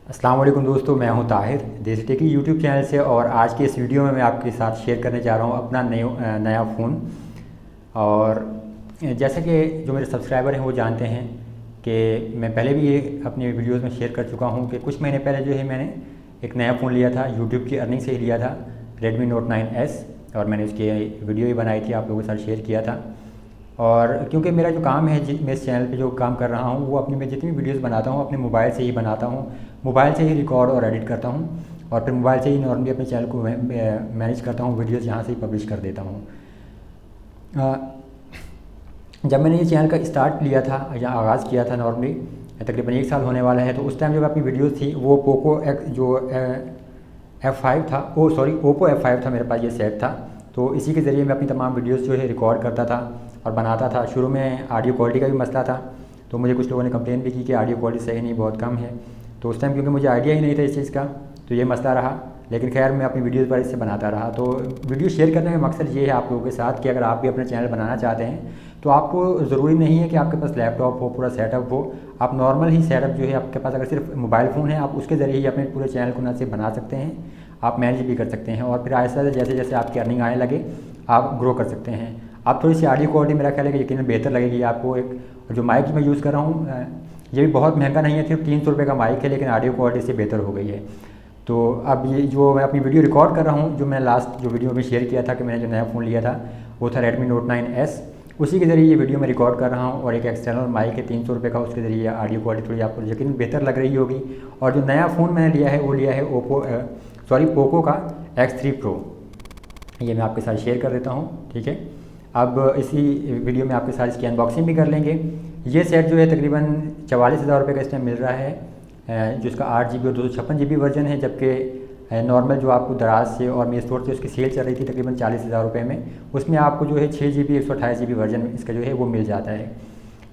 अस्सलाम वालेकुम दोस्तों, मैं हूं ताहिर देसी टेक की यूट्यूब चैनल से। और आज के इस वीडियो में मैं आपके साथ शेयर करने जा रहा हूं अपना नया फ़ोन। और जैसे कि जो मेरे सब्सक्राइबर हैं वो जानते हैं कि मैं पहले भी ये अपनी वीडियोस में शेयर कर चुका हूं कि कुछ महीने पहले जो है मैंने एक नया फ़ोन लिया था, यूट्यूब की अर्निंग से ही लिया था, रेडमी नोट 9S। और मैंने उसकी वीडियो भी बनाई थी, आप लोगों के साथ शेयर किया था। और क्योंकि मेरा जो काम है, मैं इस चैनल पे जो काम कर रहा हूँ वो अपनी मैं जितनी वीडियोस बनाता हूँ अपने मोबाइल से ही बनाता हूँ, मोबाइल से ही रिकॉर्ड और एडिट करता हूँ और फिर मोबाइल से ही नॉर्मली अपने चैनल को मैनेज करता हूँ, वीडियोस यहाँ से ही पब्लिश कर देता हूँ। जब मैंने ये चैनल का स्टार्ट लिया था या आगाज़ किया था, नॉर्मली तकरीबन 1 साल होने वाला है, तो उस टाइम जब अपनी वीडियोस थी वो पोको जो F5 था, ओप्पो F5 था मेरे पास, ये सेट था। तो इसी के ज़रिए मैं अपनी तमाम वीडियोस जो है रिकॉर्ड करता था और बनाता था। शुरू में ऑडियो क्वालिटी का भी मसला था, तो मुझे कुछ लोगों ने कंप्लेन भी की कि ऑडियो क्वालिटी सही नहीं, बहुत कम है। तो उस टाइम क्योंकि मुझे आइडिया ही नहीं था इस चीज़ का, तो ये मसला रहा। लेकिन खैर मैं अपनी वीडियोस पर इससे बनाता रहा। तो वीडियो शेयर करने का मकसद ये है आप लोगों के साथ कि अगर आप भी अपना चैनल बनाना चाहते हैं तो आपको ज़रूरी नहीं है कि आपके पास लैपटॉप हो, पूरा सेटअप हो। आप नॉर्मल ही सेटअप जो है आपके पास, अगर सिर्फ मोबाइल फ़ोन है, आप उसके ज़रिए ही अपने पूरे चैनल को न सिर्फ बना सकते हैं, आप मैनेज भी कर सकते हैं। और फिर आहिस्ता आहिस्ता जैसे जैसे आपकी अर्निंग आने लगे आप ग्रो कर सकते हैं। आप थोड़ी सी ऑडियो क्वालिटी मेरा ख्याल है कि यकीनन बेहतर लगेगी आपको। एक जो माइक मैं यूज़ कर रहा हूँ ये भी बहुत महंगा नहीं है, सिर्फ 300 रुपये का माइक है, लेकिन ऑडियो क्वालिटी से बेहतर हो गई है। तो अब ये जो मैं अपनी वीडियो रिकॉर्ड कर रहा हूँ, जो मैं लास्ट जो वीडियो में शेयर किया था कि मैंने जो नया फ़ोन लिया था वो था रेडमी नोट 9S, उसी के ज़रिए ये वीडियो मैं रिकॉर्ड कर रहा हूँ। और एक एक्सटर्नल माइक है 300 रुपये का, उसके ज़रिए ऑडियो क्वालिटी थोड़ी आपको यकीन बेहतर लग रही होगी। और जो नया फ़ोन मैंने लिया है वो लिया है पोको का X3 Pro। ये मैं आपके साथ शेयर कर देता हूँ, ठीक है। अब इसी वीडियो में आपके साथ इसकी अनबॉक्सिंग भी कर लेंगे। ये सेट जो है तकरीबन 44,000 रुपये का इस टाइम मिल रहा है, जिसका 8 GB और 256 GB वर्जन है। जबकि नॉर्मल जो आपको दराज से और मेरे स्टोर से उसकी सेल चल रही थी तकरीबन 40,000 रुपये में, उसमें आपको जो है 6 GB 128 GB वर्जन इसका जो है वो मिल जाता है।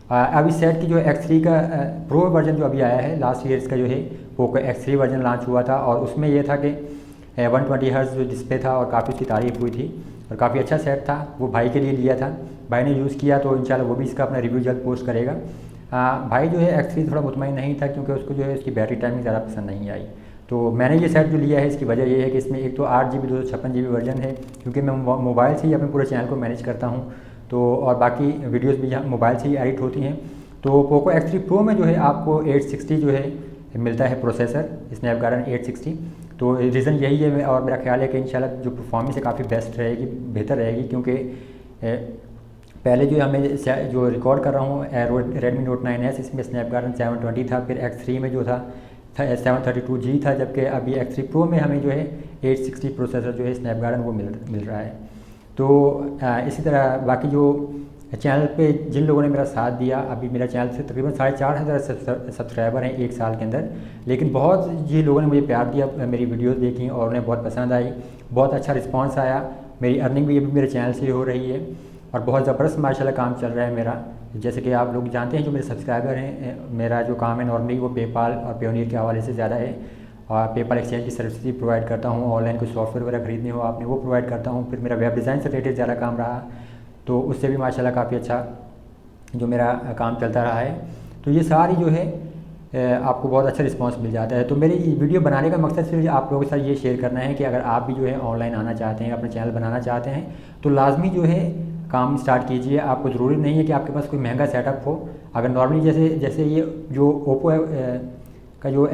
अब इस सेट की जो X3 का प्रो वर्जन जो अभी आया है, लास्ट ईयर इसका जो है पोको X3 वर्जन लॉन्च हुआ था। और उसमें यह था कि 120 हर्ट्ज़ जो डिस्प्ले था और काफ़ी उसकी तारीफ़ हुई थी और काफ़ी अच्छा सेट था। वो भाई के लिए लिया था, भाई ने यूज़ किया, तो इंशाल्लाह वो भी इसका अपना रिव्यू जल्द पोस्ट करेगा। भाई जो है X3 थोड़ा मुतमईन नहीं था क्योंकि उसको जो है इसकी बैटरी टाइमिंग ज़्यादा पसंद नहीं आई। तो मैंने ये सेट जो लिया है इसकी वजह ये है कि इसमें एक तो 8 GB 256 GB वर्जन है, क्योंकि मैं मोबाइल से ही अपने पूरे चैनल को मैनेज करता हूँ, तो और बाकी वीडियोज़ भी यहाँ मोबाइल से ही एडिट होती हैं। तो पोको X3 Pro में जो है आपको 860 जो है मिलता है प्रोसेसर, स्नैपड्रैगन 860। तो रीज़न यही है, और मेरा ख्याल है कि इंशाल्लाह जो परफॉर्मेंस है काफ़ी बेस्ट रहेगी, बेहतर रहेगी। क्योंकि पहले जो हमें जो रिकॉर्ड कर रहा हूँ रेडमी नोट 9S, इसमें स्नैपड्रैगन 720 था, फिर X3 में जो था 732G था, जबकि अभी X3 Pro में हमें जो है 860 प्रोसेसर जो है स्नैपड्रैगन वो मिल रहा है। तो इसी तरह बाकी जो चैनल पे जिन लोगों ने मेरा साथ दिया, अभी मेरा चैनल से तकरीबन 4,500 सब्सक्राइबर हैं 1 साल के अंदर, लेकिन बहुत जी लोगों ने मुझे प्यार दिया, मेरी वीडियोस देखी और उन्हें बहुत पसंद आई, बहुत अच्छा रिस्पांस आया। मेरी अर्निंग भी अभी मेरे चैनल से ही हो रही है और बहुत ज़बरदस्त माशाल्लाह काम चल रहा है मेरा। जैसे कि आप लोग जानते हैं, जो मेरे सब्सक्राइबर हैं, मेरा जो काम है नॉर्मली वो पेपाल और पेयोनियर के हवाले से ज़्यादा है। और पेपाल एक्सचेंज की सर्विस भी प्रोवाइड करता हूँ, ऑनलाइन कोई सॉफ्टवेयर वगैरह खरीदने हो आपने वो प्रोवाइड करता हूँ। फिर मेरा वेब डिज़ाइन से रिलेटेड ज़्यादा काम रहा, तो उससे भी माशाल्लाह काफ़ी अच्छा जो मेरा काम चलता रहा है। तो ये सारी जो है आपको बहुत अच्छा रिस्पांस मिल जाता है। तो मेरी वीडियो बनाने का मकसद सिर्फ आप लोगों के साथ ये शेयर करना है कि अगर आप भी जो है ऑनलाइन आना चाहते हैं, अपना चैनल बनाना चाहते हैं, तो लाजमी जो है काम स्टार्ट कीजिए। आपको ज़रूरी नहीं है कि आपके पास कोई महंगा सेटअप हो। अगर नॉर्मली जैसे ये जो ओप्पो का जो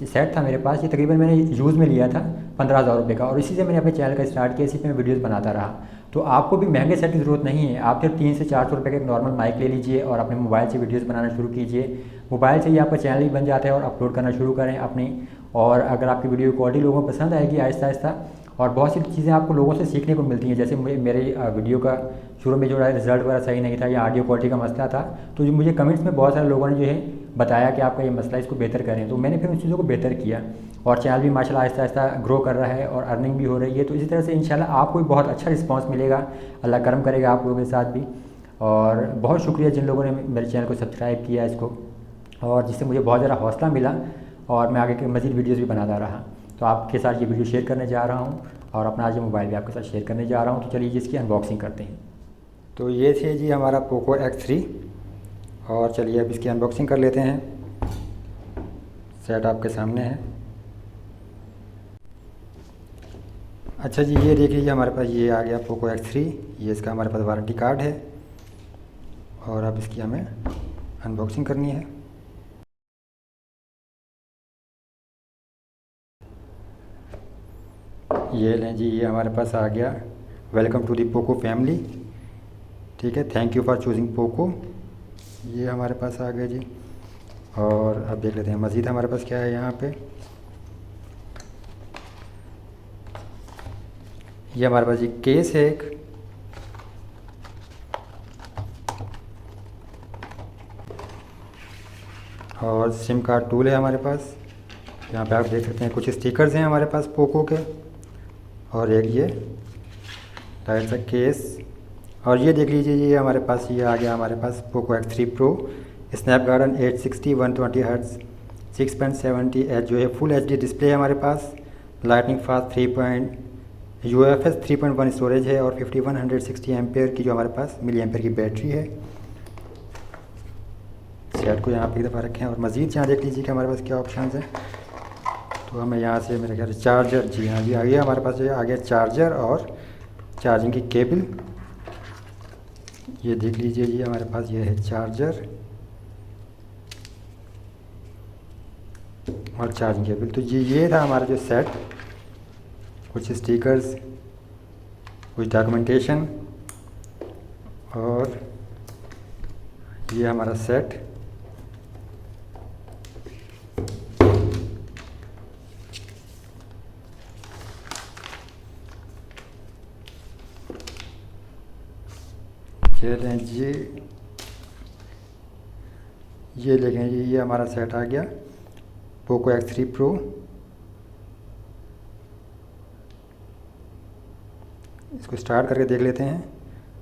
सेट था मेरे पास, ये तकरीबन मैंने यूज़ में लिया था 15,000 रुपये का, और इसी से मैंने अपने चैनल का स्टार्ट किया, इसी पे मैं वीडियोस बनाता रहा। तो आपको भी महंगे सेट की ज़रूरत नहीं है, आप सिर्फ 300 से 400 रुपये का एक नॉर्मल माइक ले लीजिए और अपने मोबाइल से वीडियोस बनाना शुरू कीजिए। मोबाइल से ही आपका चैनल भी बन जाता है और अपलोड करना शुरू करें अपनी। और अगर आपकी वीडियो क्वालिटी लोगों को पसंद आएगी आहिस्ता आहिस्ता, और बहुत सी चीज़ें आपको लोगों से सीखने को मिलती हैं। जैसे मेरे वीडियो का शुरू में जो रिज़ल्ट वगैरह सही नहीं था या ऑडियो क्वालिटी का मसला था, तो जो मुझे कमेंट्स में बहुत सारे लोगों ने जो है बताया कि आपका ये मसला, इसको बेहतर करें, तो मैंने फिर उन चीज़ों को बेहतर किया और चैनल भी माशाल्लाह आहिस्ता आहिस्ता ग्रो कर रहा है और अर्निंग भी हो रही है। तो इसी तरह से इंशाल्लाह आपको भी बहुत अच्छा रिस्पांस मिलेगा, अल्लाह करम करेगा आप लोगों के साथ भी। और बहुत शुक्रिया जिन लोगों ने मेरे चैनल को सब्सक्राइब किया इसको, और जिससे मुझे बहुत ज़्यादा हौसला मिला और मैं आगे के मज़ीद वीडियोज़ भी बनाता रहा। तो आपके साथ ये वीडियो शेयर करने जा रहा हूँ और अपना आज ये मोबाइल भी आपके साथ शेयर करने जा रहा हूँ। तो चलिए इसकी अनबॉक्सिंग करते हैं। तो ये थे जी हमारा पोको X3, और चलिए अब इसकी अनबॉक्सिंग कर लेते हैं। सेट आपके सामने है। अच्छा जी, ये देख लीजिए हमारे पास ये आ गया पोको X3। ये इसका हमारे पास वारंटी कार्ड है और अब इसकी हमें अनबॉक्सिंग करनी है। ये लें जी, ये हमारे पास आ गया welcome to the Poco family. ठीक है, thank you for choosing Poco. ये हमारे पास आ गया जी। और अब देख लेते हैं मज़ीद हमारे पास क्या है यहाँ पे। ये हमारे पास ये केस है एक, और सिम कार्ड टूल है हमारे पास। यहाँ पे आप देख सकते हैं कुछ स्टिकर्स हैं हमारे पास पोको के, और एक ये टाइट सा केस। और ये देख लीजिए, ये हमारे पास ये आ गया हमारे पास Poco X3 Pro Snapdragon 860 120 hertz 6.70 जो है फुल HD डिस्प्ले है हमारे पास। लाइटनिंग फास्ट UFS 3.1 स्टोरेज है और 5160 एम्पेयर की जो हमारे पास मिली एम्पेयर की बैटरी है। सेट को यहाँ पे एक दफ़ा रखें और मज़ीद यहाँ देख लीजिए कि हमारे पास क्या ऑप्शंस हैं। तो हमें यहाँ से मेरे ख्याल चार्जर, जी हाँ, ये आ गया हमारे पास, ये आ गया चार्जर और चार्जिंग की केबल। ये देख लीजिए, ये हमारे पास ये है चार्जर और चार्जिंग केबल। तो ये था हमारा जो सेट, कुछ स्टिकर्स, कुछ डॉक्यूमेंटेशन, और ये हमारा सेट। चलें जी, ये देखें जी, ये हमारा सेट आ गया पोको X3 Pro। इसको स्टार्ट करके देख लेते हैं।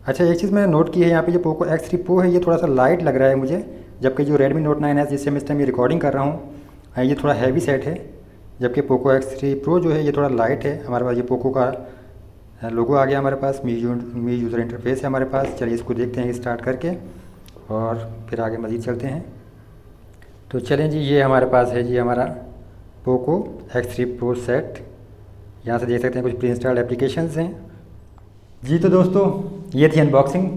अच्छा, एक चीज़ मैंने नोट की है यहाँ पे, जो पोको X3 Pro है ये थोड़ा सा लाइट लग रहा है मुझे, जबकि जो Redmi Note 9S जिससे मैं इस टाइम ये रिकॉर्डिंग कर रहा हूँ ये थोड़ा हैवी सेट है, जबकि पोको X3 Pro जो है ये थोड़ा लाइट है। हमारे पास ये पोको का लोगो आ गया हमारे पास, मी यूज़र इंटरफेस है हमारे पास। चलिए इसको देखते हैं स्टार्ट करके और फिर आगे मज़ीद चलते हैं। तो चलें जी, ये हमारे पास है जी हमारा पोको X3 Pro सेट। यहाँ से देख सकते हैं कुछ प्री इंस्टॉल्ड एप्लीकेशंस हैं जी। तो दोस्तों, ये थी अनबॉक्सिंग।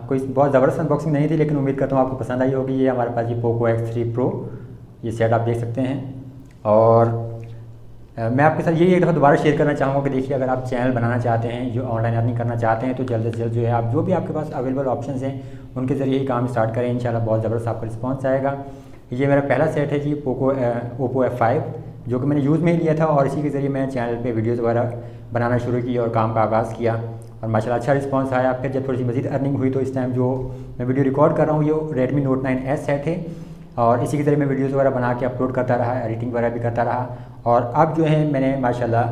कोई बहुत ज़बरदस्त अनबॉक्सिंग नहीं थी, लेकिन उम्मीद करता हूँ आपको पसंद आई होगी। ये हमारे पास ये पोको X3 Pro ये सेट आप देख सकते हैं। और मैं आपके साथ यही एक दफ़ा दोबारा शेयर करना चाहूँगा कि देखिए, अगर आप चैनल बनाना चाहते हैं, जो ऑनलाइन अर्निंग करना चाहते हैं, तो जल्द से जल्द जो है आप जो भी आपके पास अवेलेबल ऑप्शंस हैं उनके ज़रिए ही काम स्टार्ट करें। इंशाल्लाह बहुत ज़बरदस्त आपका रिस्पॉन्स आएगा। ये मेरा पहला सेट है जी ओप्पो F5, जो कि मैंने यूज़ में ही लिया था और इसी के ज़रिए मैं चैनल पे वीडियोज़ वगैरह बनाना शुरू की और काम का आगाज़ किया और माशाल्लाह अच्छा रिस्पांस आया। फिर जब थोड़ी सी मज़ीद अर्निंग हुई तो इस टाइम जो मैं वीडियो रिकॉर्ड कर रहा हूँ ये Redmi Note 9S सेट है और इसी के ज़रिए मैं वीडियोज़ वगैरह बना के अपलोड करता रहा, एडिटिंग वगैरह भी करता रहा। और अब जो है मैंने माशाल्लाह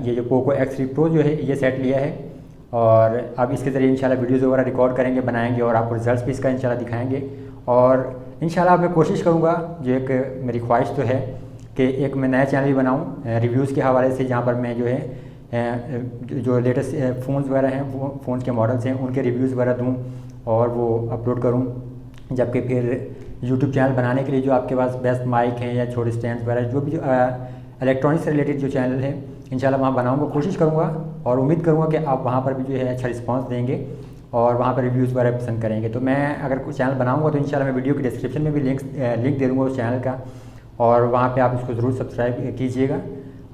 ये जो पोको X3 Pro जो है ये सेट लिया है और अब इसके ज़रिए इंशाल्लाह वीडियोज़ वगैरह रिकॉर्ड करेंगे, बनाएंगे और आपको रिजल्ट्स भी इसका इंशाल्लाह दिखाएंगे। और इंशाल्लाह मैं कोशिश करूँगा, जो एक मेरी ख्वाहिश तो है कि एक मैं नया चैनल भी बनाऊँ रिव्यूज़ के हवाले से, जहाँ पर मैं जो है जो लेटेस्ट फ़ोन्स वगैरह हैं, वो फ़ोन्स के मॉडल्स हैं, उनके रिव्यूज़ वगैरह दूँ और वो अपलोड करूँ। जबकि फिर यूट्यूब चैनल बनाने के लिए जो आपके पास बेस्ट माइक हैं या छोटे स्टैंड वगैरह, जो भी जो इलेक्ट्रॉनिक्स से रिलेटेड जो चैनल है, इंशाल्लाह वहाँ बनाऊँगा, कोशिश करूँगा और उम्मीद करूँगा कि आप वहाँ पर भी जो है अच्छा रिस्पांस देंगे और वहाँ पर रिव्यूज़ वगैरह पसंद करेंगे। तो मैं अगर कोई चैनल बनाऊँगा तो इंशाल्लाह मैं वीडियो के डिस्क्रिप्शन में भी लिंक दे दूँगा उस चैनल का, और वहाँ पर आप उसको ज़रूर सब्सक्राइब कीजिएगा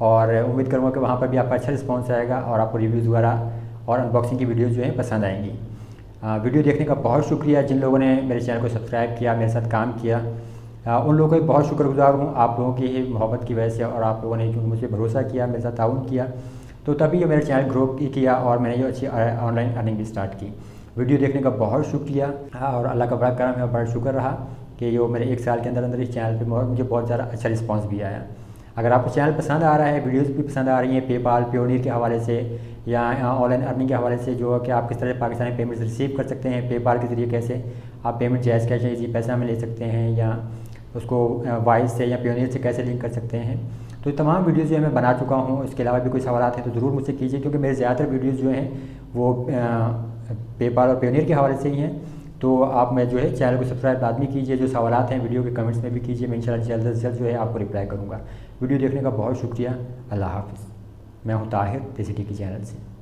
और उम्मीद करूँगा कि वहाँ पर भी आपका अच्छा रिस्पॉन्स आएगा और आपको रिव्यूज़ वगैरह और अनबॉक्सिंग की वीडियोज़ जो है पसंद आएंगी। वीडियो देखने का बहुत शुक्रिया। जिन लोगों ने मेरे चैनल को सब्सक्राइब किया, मेरे साथ काम किया, उन लोगों का बहुत शुक्रगुजार हूँ। आप लोगों की ही मोहब्बत की वजह से और आप लोगों ने जो मुझे भरोसा किया, मेरे साथ ताउन किया, तो तभी ये मेरा चैनल ग्रो किया और मैंने ये अच्छी ऑनलाइन अर्निंग भी स्टार्ट की। वीडियो देखने का बहुत शुक्रिया और अल्लाह का बड़ा करम है और बड़ा शुक्र रहा कि जो मेरे 1 साल के अंदर अंदर इस चैनल पर मुझे बहुत ज़्यादा अच्छा रिस्पॉन्स भी आया। अगर आपको चैनल पसंद आ रहा है, वीडियोस भी पसंद आ रही हैं, पेपाल पेयोनियर के हवाले से या ऑनलाइन अर्निंग के हवाले से, जो कि आप किस तरह पाकिस्तानी पेमेंट्स रिसीव कर सकते हैं, पेपाल के ज़रिए कैसे आप पेमेंट जायज़ कैश इजी पैसा में ले सकते हैं या उसको वाइज से या पेयोनियर से कैसे लिंक कर सकते हैं, तो ये तमाम वीडियोज़ जो है मैं बना चुका हूँ। इसके अलावा भी कोई सवाल हैं तो ज़रूर मुझसे कीजिए, क्योंकि मेरे ज़्यादातर वीडियोज़ जो हैं वो पेपाल और पेयोनियर के हवाले से ही हैं। तो आप मैं जो है चैनल को सब्सक्राइब लाजमी कीजिए। जो सवालात हैं वीडियो के कमेंट्स में भी कीजिए, मैं इंशाल्लाह जल्द से जल्द जो है आपको रिप्लाई करूँगा। वीडियो देखने का बहुत शुक्रिया। अल्लाह हाफ़िज़। मैं हूँ ताहिर देसी टी की चैनल से।